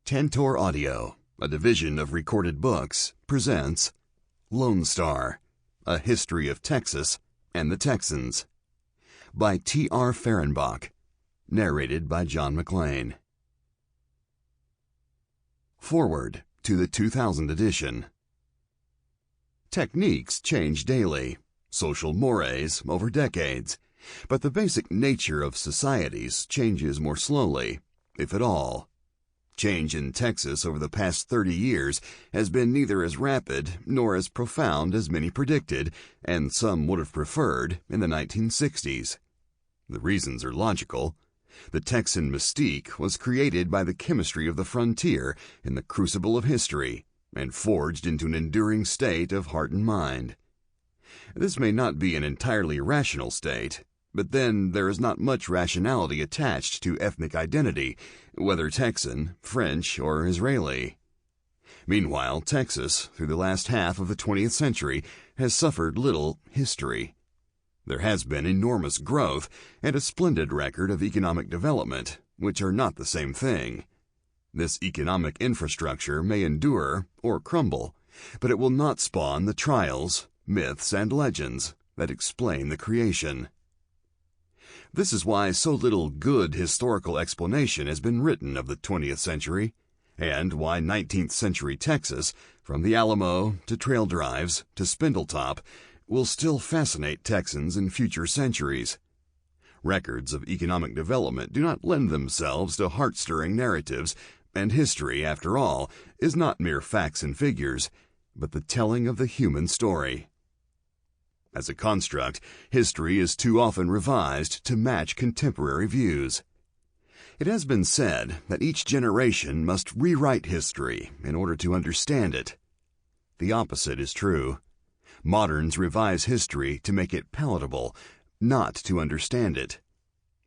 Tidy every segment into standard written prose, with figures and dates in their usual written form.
Tantor Audio, a division of Recorded Books, presents Lone Star, A History of Texas and the Texans, by T.R. Fehrenbach, narrated by John McLain. Forward to the 2000 edition. Techniques change daily, social mores over decades, but the basic nature of societies changes more slowly, if at all. Change in Texas over the past 30 years has been neither as rapid nor as profound as many predicted, and some would have preferred, in the 1960s. The reasons are logical. The Texan mystique was created by the chemistry of the frontier in the crucible of history, and forged into an enduring state of heart and mind. This may not be an entirely rational state, but then there is not much rationality attached to ethnic identity, whether Texan, French, or Israeli. Meanwhile, Texas, through the last half of the 20th century, has suffered little history. There has been enormous growth and a splendid record of economic development, which are not the same thing. This economic infrastructure may endure or crumble, but it will not spawn the trials, myths, and legends that explain the creation. This is why so little good historical explanation has been written of the 20th century, and why 19th century Texas, from the Alamo to trail drives to Spindletop, will still fascinate Texans in future centuries. Records of economic development do not lend themselves to heart-stirring narratives, and history, after all, is not mere facts and figures, but the telling of the human story. As a construct, history is too often revised to match contemporary views. It has been said that each generation must rewrite history in order to understand it. The opposite is true. Moderns revise history to make it palatable, not to understand it.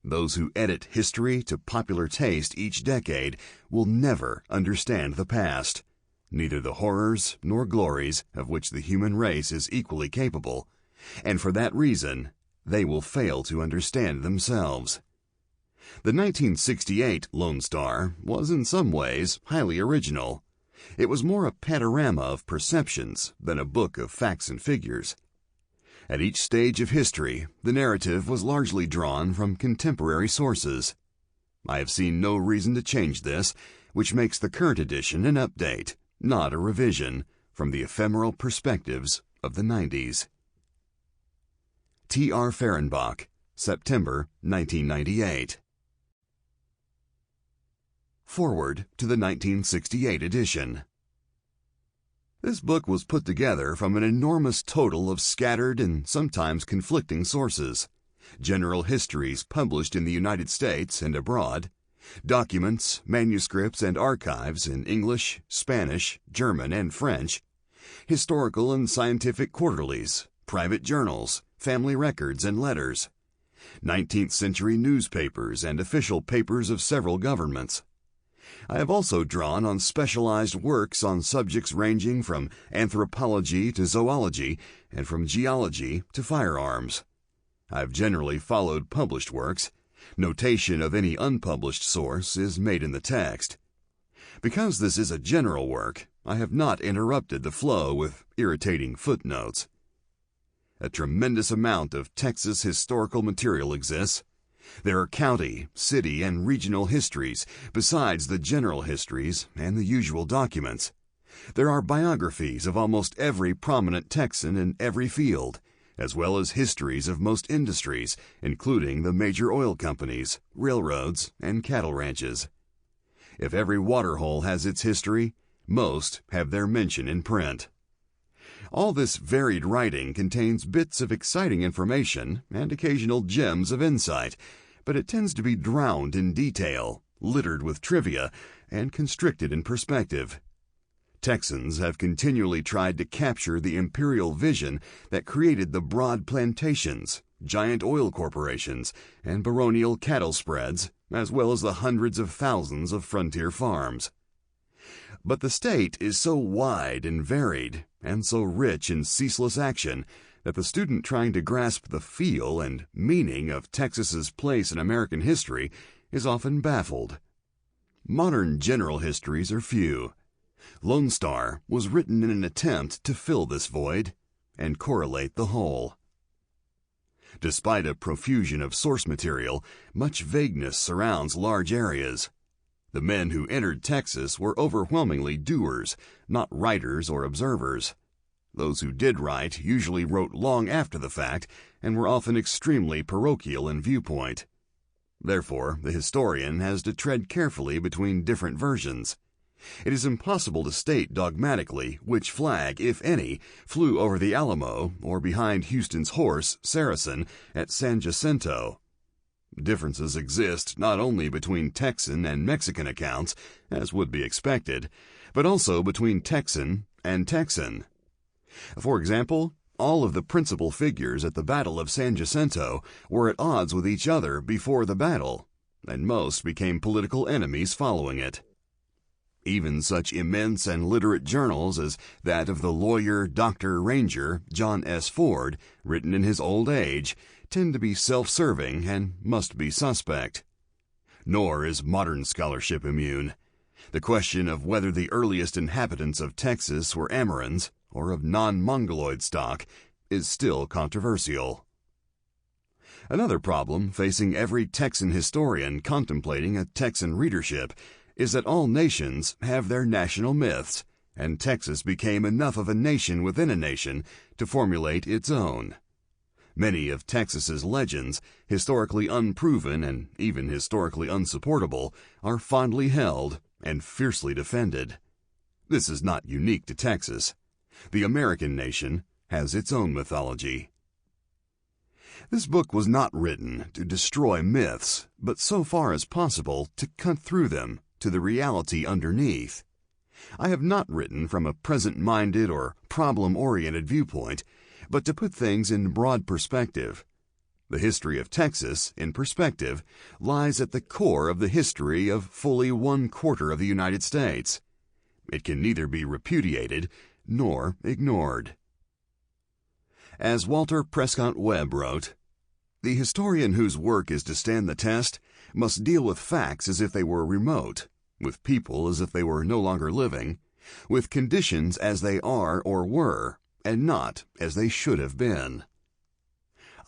Those who edit history to popular taste each decade will never understand the past, neither the horrors nor glories of which the human race is equally capable, and for that reason, they will fail to understand themselves. The 1968 Lone Star was in some ways highly original. It was more a panorama of perceptions than a book of facts and figures. At each stage of history, the narrative was largely drawn from contemporary sources. I have seen no reason to change this, which makes the current edition an update, not a revision, from the ephemeral perspectives of the 90s. T.R. Fehrenbach, September 1998. Forward to the 1968 edition. This book was put together from an enormous total of scattered and sometimes conflicting sources, general histories published in the United States and abroad, documents, manuscripts, and archives in English, Spanish, German, and French, historical and scientific quarterlies, private journals, family records, and letters, 19th century newspapers and official papers of several governments. I have also drawn on specialized works on subjects ranging from anthropology to zoology and from geology to firearms. I have generally followed published works. Notation of any unpublished source is made in the text. Because this is a general work, I have not interrupted the flow with irritating footnotes. A tremendous amount of Texas historical material exists. There are county, city, and regional histories, besides the general histories and the usual documents. There are biographies of almost every prominent Texan in every field, as well as histories of most industries, including the major oil companies, railroads, and cattle ranches. If every waterhole has its history, most have their mention in print. All this varied writing contains bits of exciting information and occasional gems of insight, but it tends to be drowned in detail, littered with trivia, and constricted in perspective. Texans have continually tried to capture the imperial vision that created the broad plantations, giant oil corporations, and baronial cattle spreads, as well as the hundreds of thousands of frontier farms. But the state is so wide and varied, and so rich in ceaseless action, that the student trying to grasp the feel and meaning of Texas's place in American history is often baffled. Modern general histories are few. Lone Star was written in an attempt to fill this void and correlate the whole. Despite a profusion of source material, much vagueness surrounds large areas. The men who entered Texas were overwhelmingly doers, not writers or observers. Those who did write usually wrote long after the fact and were often extremely parochial in viewpoint. Therefore, the historian has to tread carefully between different versions. It is impossible to state dogmatically which flag, if any, flew over the Alamo or behind Houston's horse, Saracen, at San Jacinto. Differences exist not only between Texan and Mexican accounts, as would be expected, but also between Texan and Texan. For example, all of the principal figures at the Battle of San Jacinto were at odds with each other before the battle, and most became political enemies following it. Even such immense and literate journals as that of the lawyer Dr. Ranger John S. Ford, written in his old age, tend to be self-serving and must be suspect. Nor is modern scholarship immune. The question of whether the earliest inhabitants of Texas were Amerinds or of non-Mongoloid stock is still controversial. Another problem facing every Texan historian contemplating a Texan readership is that all nations have their national myths, and Texas became enough of a nation within a nation to formulate its own. Many of Texas's legends, historically unproven and even historically unsupportable, are fondly held and fiercely defended. This is not unique to Texas. The American nation has its own mythology. This book was not written to destroy myths, but so far as possible to cut through them to the reality underneath. I have not written from a present-minded or problem-oriented viewpoint, but to put things in broad perspective. The history of Texas, in perspective, lies at the core of the history of fully 1/4 of the United States. It can neither be repudiated nor ignored. As Walter Prescott Webb wrote, "The historian whose work is to stand the test must deal with facts as if they were remote, with people as if they were no longer living, with conditions as they are or were, and not as they should have been."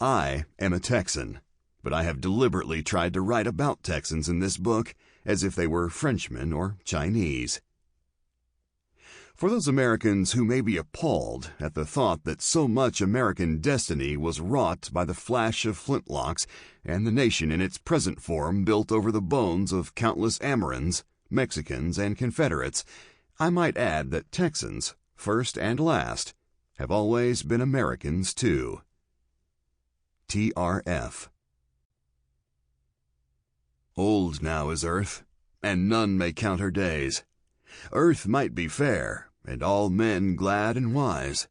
I am a Texan, but I have deliberately tried to write about Texans in this book as if they were Frenchmen or Chinese. For those Americans who may be appalled at the thought that so much American destiny was wrought by the flash of flintlocks and the nation in its present form built over the bones of countless Amerinds, Mexicans, and Confederates, I might add that Texans, first and last, have always been Americans too. T.R.F. Old now is earth, and none may count her days. Earth might be fair, and all men glad and wise.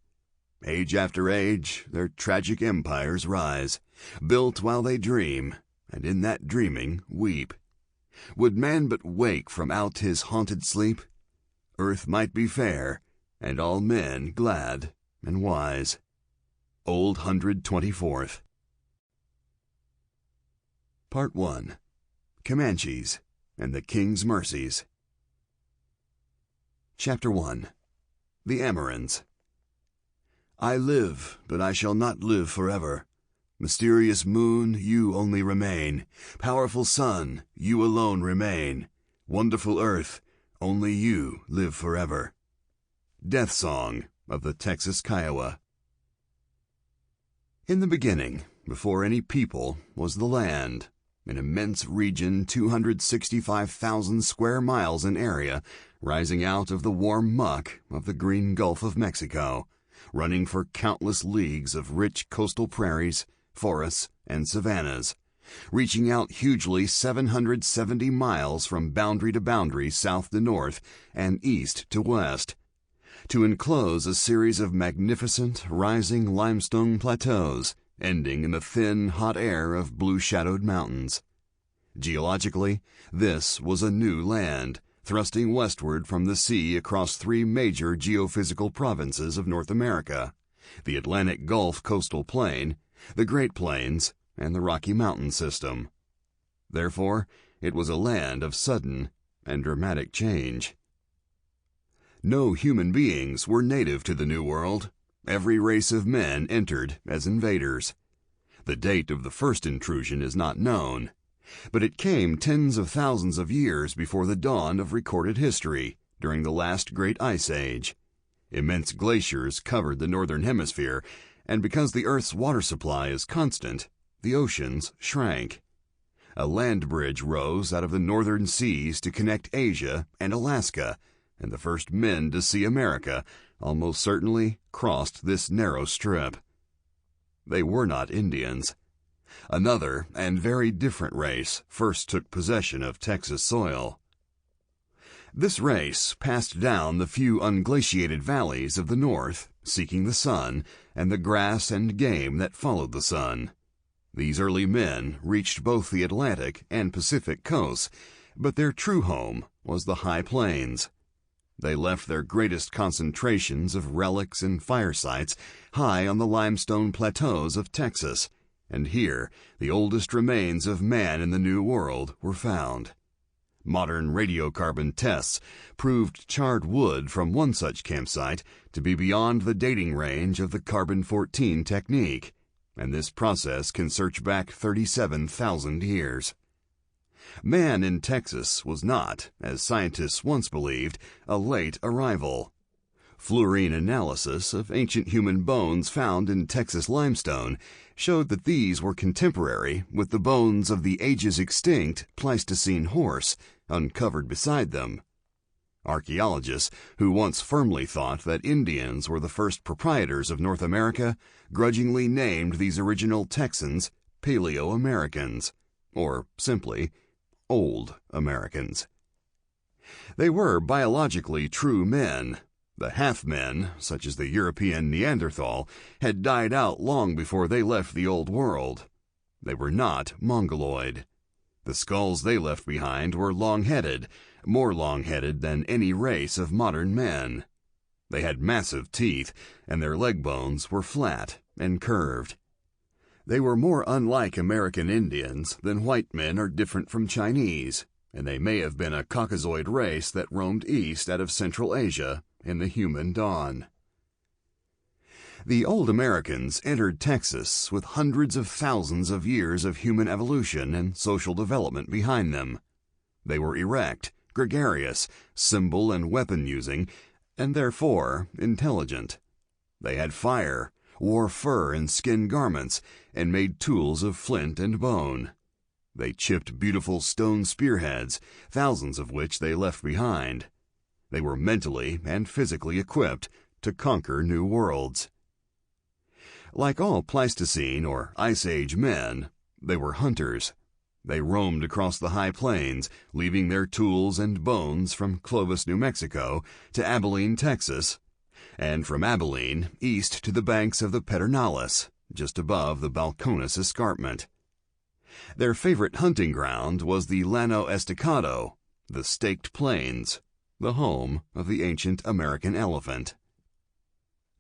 Age after age, their tragic empires rise, built while they dream, and in that dreaming weep. Would man but wake from out his haunted sleep, earth might be fair, and all men glad and wise. Old 124th. Part 1. Comanches and the King's Mercies. Chapter 1. The Amerinds. I live, but I shall not live forever. Mysterious moon, you only remain. Powerful sun, you alone remain. Wonderful earth, only you live forever. Death Song of the Texas Kiowa. In the beginning, before any people, was the land, an immense region 265,000 square miles in area, rising out of the warm muck of the green Gulf of Mexico, running for countless leagues of rich coastal prairies, forests, and savannas, reaching out hugely 770 miles from boundary to boundary south to north and east to west, to enclose a series of magnificent rising limestone plateaus, ending in the thin, hot air of blue-shadowed mountains. Geologically, this was a new land, thrusting westward from the sea across 3 major geophysical provinces of North America, the Atlantic Gulf coastal plain, the Great Plains, and the Rocky Mountain system. Therefore, it was a land of sudden and dramatic change. No human beings were native to the New World. Every race of men entered as invaders. The date of the first intrusion is not known, but it came tens of thousands of years before the dawn of recorded history during the last great ice age. Immense glaciers covered the northern hemisphere, and because the Earth's water supply is constant, the oceans shrank. A land bridge rose out of the northern seas to connect Asia and Alaska, and the first men to see America almost certainly crossed this narrow strip. They were not Indians. Another and very different race first took possession of Texas soil. This race passed down the few unglaciated valleys of the north, seeking the sun and the grass and game that followed the sun. These early men reached both the Atlantic and Pacific coasts, but their true home was the high plains. They left their greatest concentrations of relics and fire sites high on the limestone plateaus of Texas, and here the oldest remains of man in the New World were found. Modern radiocarbon tests proved charred wood from one such campsite to be beyond the dating range of the carbon-14 technique, and this process can search back 37,000 years. Man in Texas was not, as scientists once believed, a late arrival. Fluorine analysis of ancient human bones found in Texas limestone showed that these were contemporary with the bones of the ages-extinct Pleistocene horse uncovered beside them. Archaeologists, who once firmly thought that Indians were the first proprietors of North America, grudgingly named these original Texans Paleo-Americans, or simply Old Americans. They were biologically true men. The half-men, such as the European Neanderthal, had died out long before they left the Old World. They were not Mongoloid. The skulls they left behind were long-headed, more long-headed than any race of modern men. They had massive teeth, and their leg bones were flat and curved. They were more unlike American Indians than white men are different from Chinese, and they may have been a Caucasoid race that roamed east out of Central Asia in the human dawn. The old Americans entered Texas with hundreds of thousands of years of human evolution and social development behind them. They were erect, gregarious, symbol and weapon-using, and therefore intelligent. They had fire, wore fur and skin garments, and made tools of flint and bone. They chipped beautiful stone spearheads, thousands of which they left behind. They were mentally and physically equipped to conquer new worlds. Like all Pleistocene or Ice Age men, they were hunters. They roamed across the high plains, leaving their tools and bones from Clovis, New Mexico, to Abilene, Texas, and from Abilene east to the banks of the Pedernales, just above the Balcones Escarpment. Their favorite hunting ground was the Llano Estacado, the Staked Plains, the home of the ancient American elephant.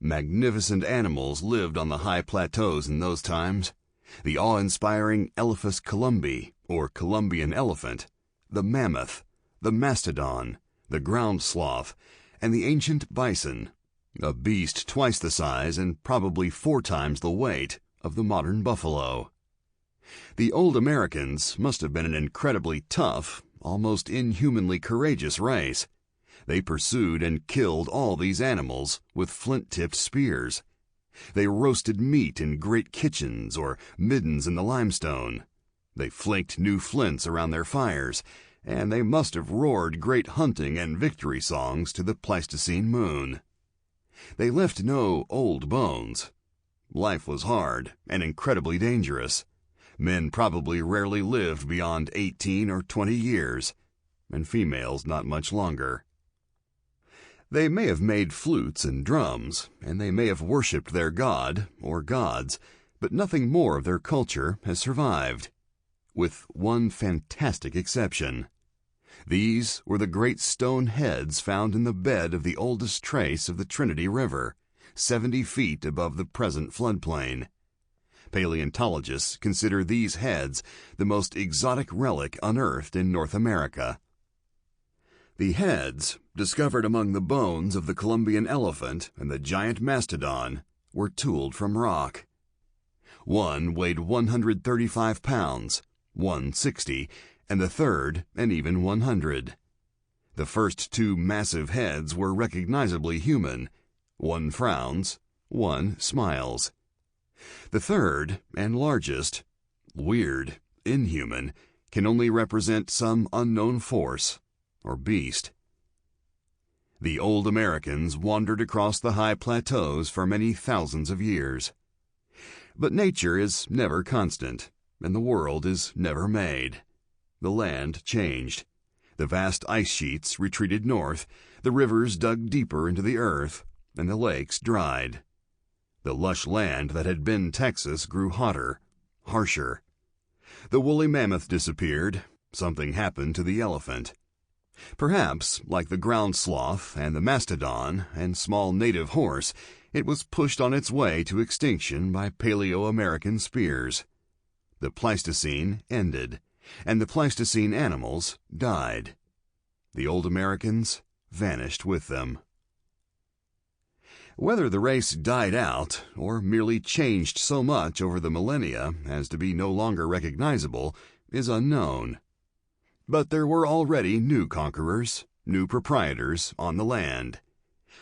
Magnificent animals lived on the high plateaus in those times. The awe-inspiring Elephas columbi, or Columbian elephant, the mammoth, the mastodon, the ground sloth, and the ancient bison, a beast twice the size and probably 4 times the weight of the modern buffalo. The old Americans must have been an incredibly tough, almost inhumanly courageous race. They pursued and killed all these animals with flint-tipped spears. They roasted meat in great kitchens or middens in the limestone. They flaked new flints around their fires, and they must have roared great hunting and victory songs to the Pleistocene moon. They left no old bones. Life was hard and incredibly dangerous. Men probably rarely lived beyond 18 or 20 years, and females not much longer. They may have made flutes and drums, and they may have worshipped their god or gods, but nothing more of their culture has survived, with one fantastic exception. These were the great stone heads found in the bed of the oldest trace of the Trinity River, 70 feet above the present floodplain. Paleontologists consider these heads the most exotic relic unearthed in North America. The heads, discovered among the bones of the Columbian elephant and the giant mastodon, were tooled from rock. One weighed 135 pounds, one 60, and the third an even 100. The first two massive heads were recognizably human. One frowns, one smiles. The third, and largest, weird, inhuman, can only represent some unknown force or beast. The old Americans wandered across the high plateaus for many thousands of years. But nature is never constant, and the world is never made. The land changed. The vast ice sheets retreated north, the rivers dug deeper into the earth, and the lakes dried. The lush land that had been Texas grew hotter, harsher. The woolly mammoth disappeared. Something happened to the elephant. Perhaps, like the ground sloth and the mastodon and small native horse, it was pushed on its way to extinction by Paleo-American spears. The Pleistocene ended, and the Pleistocene animals died. The old Americans vanished with them. Whether the race died out or merely changed so much over the millennia as to be no longer recognizable is unknown. But there were already new conquerors, new proprietors on the land.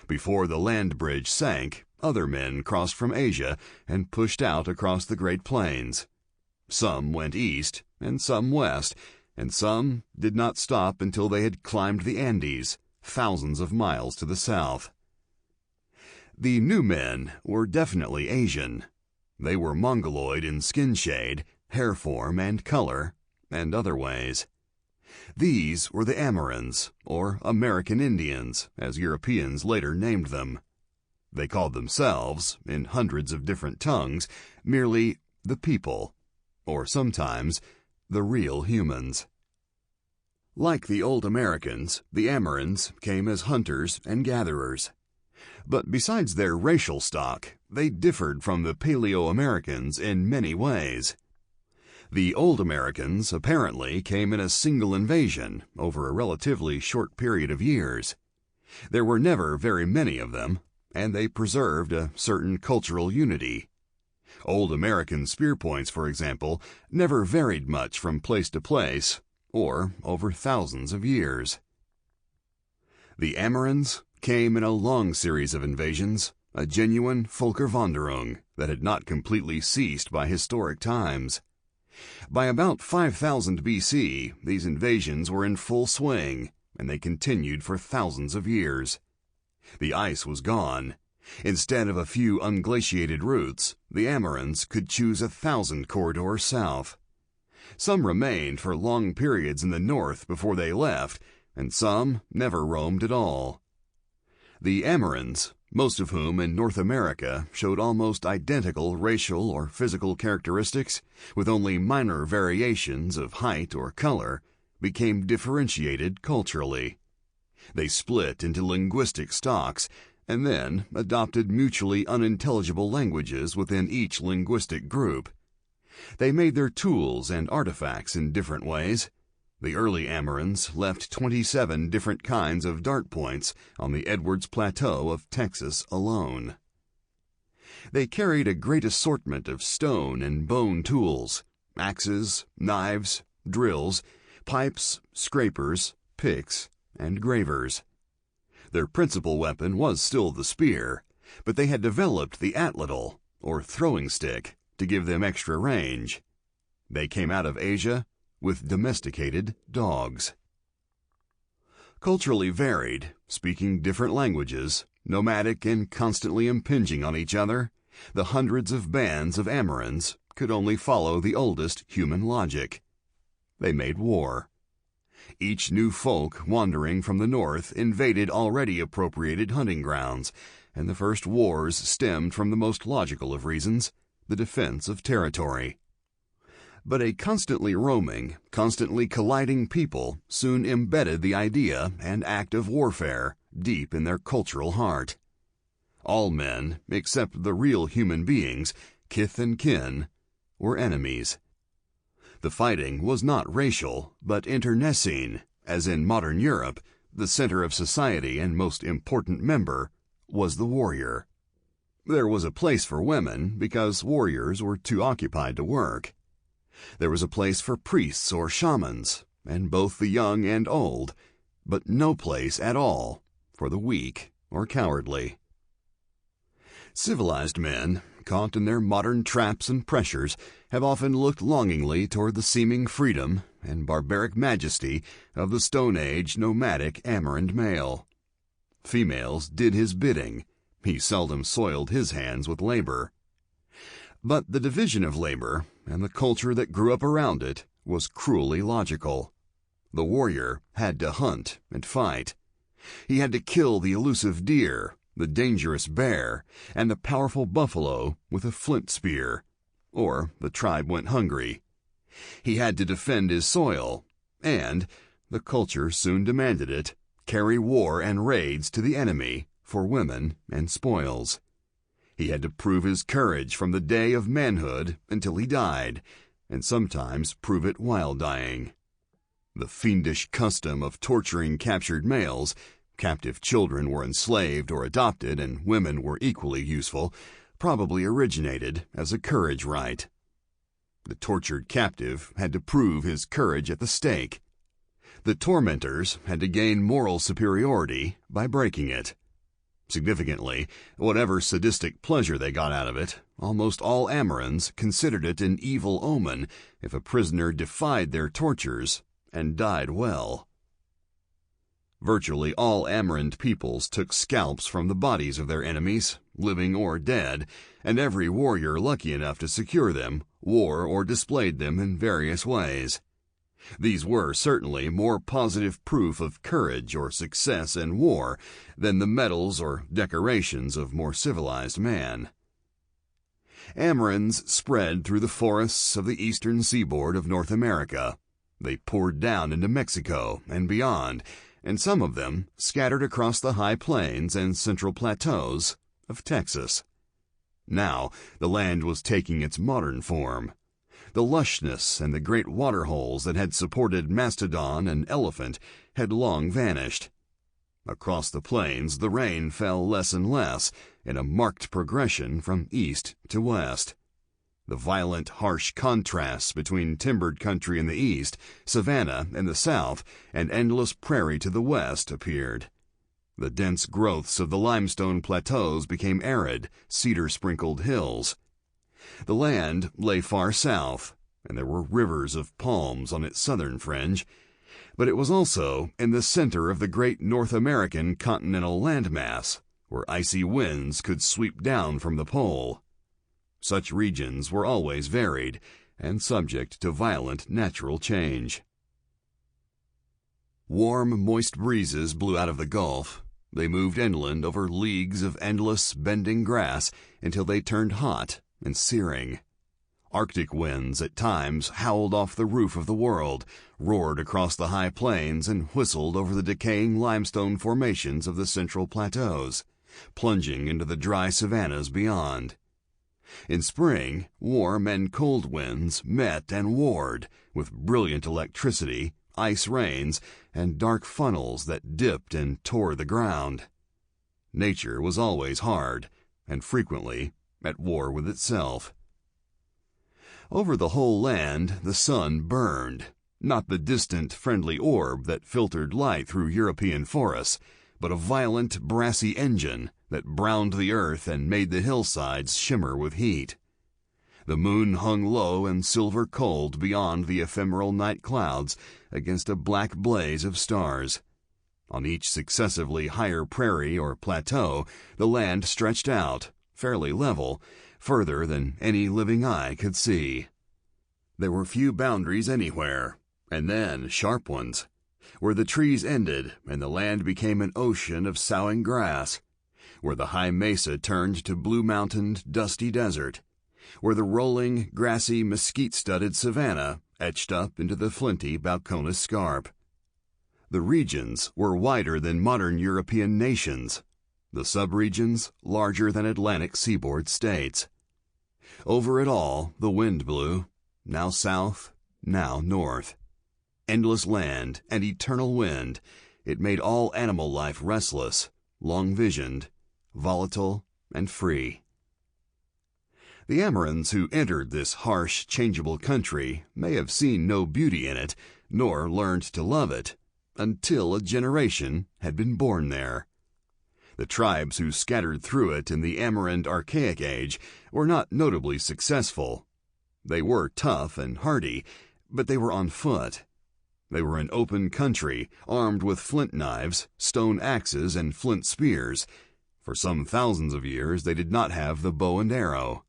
Before the land bridge sank, other men crossed from Asia and pushed out across the Great Plains. Some went east and some west, and some did not stop until they had climbed the Andes, thousands of miles to the south. The new men were definitely Asian. They were Mongoloid in skin shade, hair form, and color, and other ways. These were the Amerinds, or American Indians, as Europeans later named them. They called themselves, in hundreds of different tongues, merely the people, or sometimes the real humans. Like the old Americans, the Amerinds came as hunters and gatherers. But besides their racial stock, they differed from the Paleo-Americans in many ways. The old Americans apparently came in a single invasion over a relatively short period of years. There were never very many of them, and they preserved a certain cultural unity. Old American spear points, for example, never varied much from place to place, or over thousands of years. The Amerinds came in a long series of invasions, a genuine Völkerwanderung that had not completely ceased by historic times. By about 5000 BC, these invasions were in full swing, and they continued for thousands of years. The ice was gone. Instead of a few unglaciated routes, the Amerinds could choose 1,000 corridors south. Some remained for long periods in the north before they left, and some never roamed at all. The Amerinds, most of whom in North America showed almost identical racial or physical characteristics, with only minor variations of height or color, became differentiated culturally. They split into linguistic stocks, and then adopted mutually unintelligible languages within each linguistic group. They made their tools and artifacts in different ways. The early Amerinds left 27 different kinds of dart points on the Edwards Plateau of Texas alone. They carried a great assortment of stone and bone tools, axes, knives, drills, pipes, scrapers, picks, and gravers. Their principal weapon was still the spear, but they had developed the atlatl, or throwing stick, to give them extra range. They came out of Asia with domesticated dogs. Culturally varied, speaking different languages, nomadic and constantly impinging on each other, the hundreds of bands of Amerinds could only follow the oldest human logic. They made war. Each new folk wandering from the north invaded already appropriated hunting grounds, and the first wars stemmed from the most logical of reasons, the defense of territory. But a constantly roaming, constantly colliding people soon embedded the idea and act of warfare deep in their cultural heart. All men, except the real human beings, kith and kin, were enemies. The fighting was not racial, but internecine, as in modern Europe, the center of society and most important member, was the warrior. There was a place for women because warriors were too occupied to work. There was a place for priests or shamans, and both the young and old, but no place at all for the weak or cowardly. Civilized men, caught in their modern traps and pressures, have often looked longingly toward the seeming freedom and barbaric majesty of the Stone Age nomadic Amerind male. Females did his bidding. He seldom soiled his hands with labor. But the division of labor and the culture that grew up around it was cruelly logical. The warrior had to hunt and fight. He had to kill the elusive deer, the dangerous bear, and the powerful buffalo with a flint spear, or the tribe went hungry. He had to defend his soil, and, the culture soon demanded it, carry war and raids to the enemy for women and spoils. He had to prove his courage from the day of manhood until he died, and sometimes prove it while dying. The fiendish custom of torturing captured males, captive children were enslaved or adopted and women were equally useful, probably originated as a courage rite. The tortured captive had to prove his courage at the stake. The tormentors had to gain moral superiority by breaking it. Significantly, whatever sadistic pleasure they got out of it, almost all Amerinds considered it an evil omen if a prisoner defied their tortures and died well. Virtually all Amerind peoples took scalps from the bodies of their enemies, living or dead, and every warrior lucky enough to secure them wore or displayed them in various ways. These were certainly more positive proof of courage or success in war than the medals or decorations of more civilized man. Amerinds spread through the forests of the eastern seaboard of North America. They poured down into Mexico and beyond, and some of them scattered across the high plains and central plateaus of Texas. Now the land was taking its modern form. The lushness and the great waterholes that had supported mastodon and elephant had long vanished. Across the plains the rain fell less and less in a marked progression from east to west. The violent, harsh contrasts between timbered country in the east, savanna in the south, and endless prairie to the west appeared. The dense growths of the limestone plateaus became arid, cedar-sprinkled hills. The land lay far south, and there were rivers of palms on its southern fringe, but it was also in the center of the great North American continental landmass, where icy winds could sweep down from the pole. Such regions were always varied and subject to violent natural change. Warm, moist breezes blew out of the Gulf. They moved inland over leagues of endless, bending grass until they turned hot and searing. Arctic winds at times howled off the roof of the world, roared across the high plains, and whistled over the decaying limestone formations of the central plateaus, plunging into the dry savannas beyond. In spring, warm and cold winds met and warred, with brilliant electricity, ice rains, and dark funnels that dipped and tore the ground. Nature was always hard, and frequently at war with itself. Over the whole land the sun burned, not the distant friendly orb that filtered light through European forests, but a violent brassy engine that browned the earth and made the hillsides shimmer with heat. The moon hung low and silver cold beyond the ephemeral night clouds against a black blaze of stars. On each successively higher prairie or plateau, the land stretched out, fairly level, further than any living eye could see. There were few boundaries anywhere, and then sharp ones, where the trees ended and the land became an ocean of soughing grass, where the high mesa turned to blue-mountained, dusty desert, where the rolling, grassy, mesquite-studded savanna etched up into the flinty Balcones scarp. The regions were wider than modern European nations, the subregions larger than Atlantic seaboard states. Over it all the wind blew, now south, now north. Endless land and eternal wind, it made all animal life restless, long-visioned, volatile, and free. The Amorans who entered this harsh, changeable country may have seen no beauty in it, nor learned to love it, until a generation had been born there. The tribes who scattered through it in the Amoran Archaic Age were not notably successful. They were tough and hardy, but they were on foot. They were in open country, armed with flint knives, stone axes, and flint spears. For some thousands of years they did not have the bow and arrow.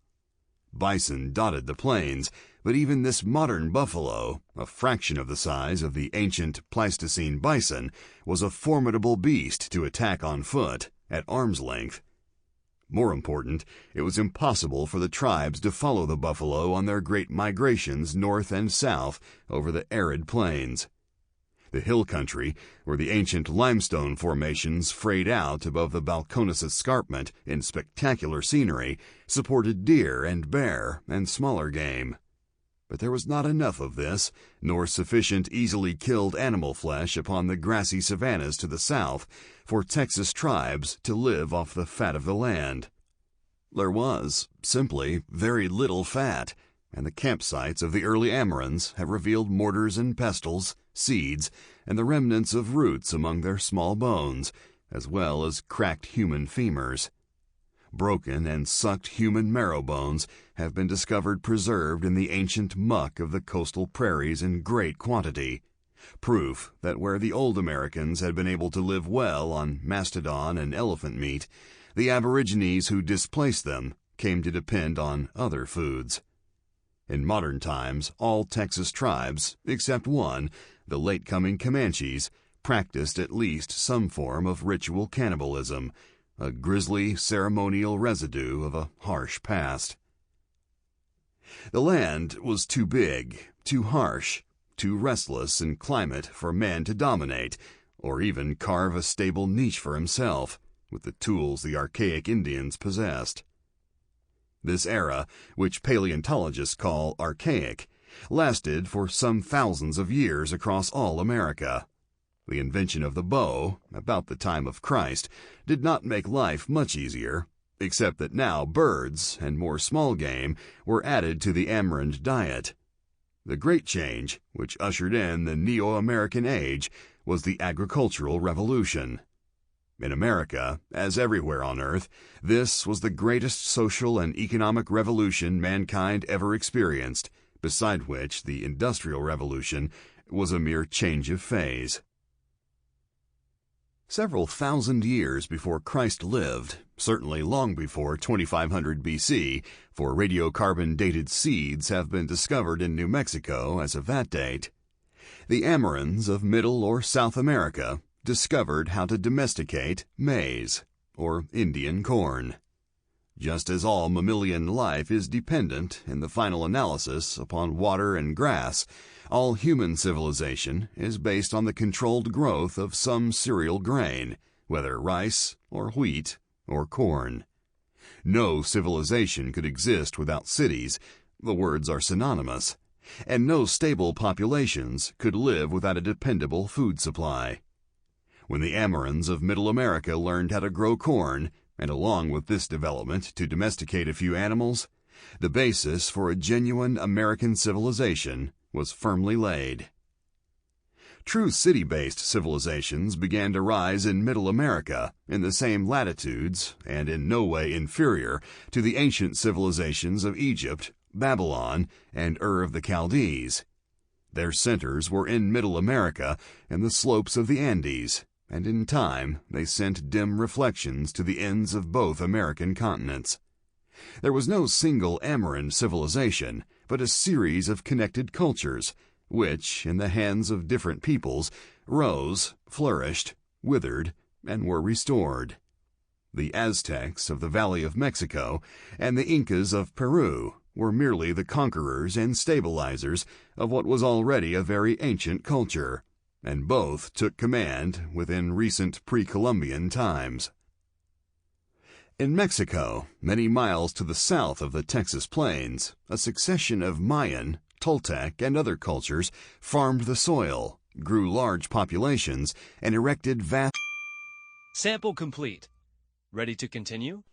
Bison dotted the plains, but even this modern buffalo, a fraction of the size of the ancient Pleistocene bison, was a formidable beast to attack on foot, at arm's length. More important, it was impossible for the tribes to follow the buffalo on their great migrations north and south over the arid plains. The hill country, where the ancient limestone formations frayed out above the Balcones escarpment in spectacular scenery, supported deer and bear and smaller game. But there was not enough of this, nor sufficient easily killed animal flesh upon the grassy savannas to the south, for Texas tribes to live off the fat of the land. There was, simply, very little fat, and the campsites of the early Amorans have revealed mortars and pestles, seeds, and the remnants of roots among their small bones, as well as cracked human femurs. Broken and sucked human marrow bones have been discovered preserved in the ancient muck of the coastal prairies in great quantity, proof that where the old Americans had been able to live well on mastodon and elephant meat, the aborigines who displaced them came to depend on other foods. In modern times, all Texas tribes, except one, the late-coming Comanches, practiced at least some form of ritual cannibalism, a grisly ceremonial residue of a harsh past. The land was too big, too harsh, too restless in climate for man to dominate, or even carve a stable niche for himself, with the tools the archaic Indians possessed. This era, which paleontologists call archaic, lasted for some thousands of years across all America. The invention of the bow, about the time of Christ, did not make life much easier, except that now birds and more small game were added to the Amoran diet. The great change, which ushered in the Neo-American Age, was the agricultural revolution. In America, as everywhere on Earth, this was the greatest social and economic revolution mankind ever experienced, beside which the Industrial Revolution was a mere change of phase. Several thousand years before Christ lived, certainly long before 2500 BC, for radiocarbon-dated seeds have been discovered in New Mexico as of that date, the Amorans of Middle or South America discovered how to domesticate maize, or Indian corn. Just as all mammalian life is dependent, in the final analysis, upon water and grass, all human civilization is based on the controlled growth of some cereal grain, whether rice or wheat or corn. No civilization could exist without cities, the words are synonymous, and no stable populations could live without a dependable food supply. When the Amorans of Middle America learned how to grow corn, and along with this development to domesticate a few animals, the basis for a genuine American civilization was firmly laid. True city-based civilizations began to rise in Middle America in the same latitudes and in no way inferior to the ancient civilizations of Egypt, Babylon, and Ur of the Chaldees. Their centers were in Middle America and the slopes of the Andes, and in time they sent dim reflections to the ends of both American continents. There was no single Amoran civilization, but a series of connected cultures, which, in the hands of different peoples, rose, flourished, withered, and were restored. The Aztecs of the Valley of Mexico and the Incas of Peru were merely the conquerors and stabilizers of what was already a very ancient culture, and both took command within recent pre-Columbian times. In Mexico, many miles to the south of the Texas plains, a succession of Mayan, Toltec, and other cultures farmed the soil, grew large populations, and erected vast... Sample complete. Ready to continue?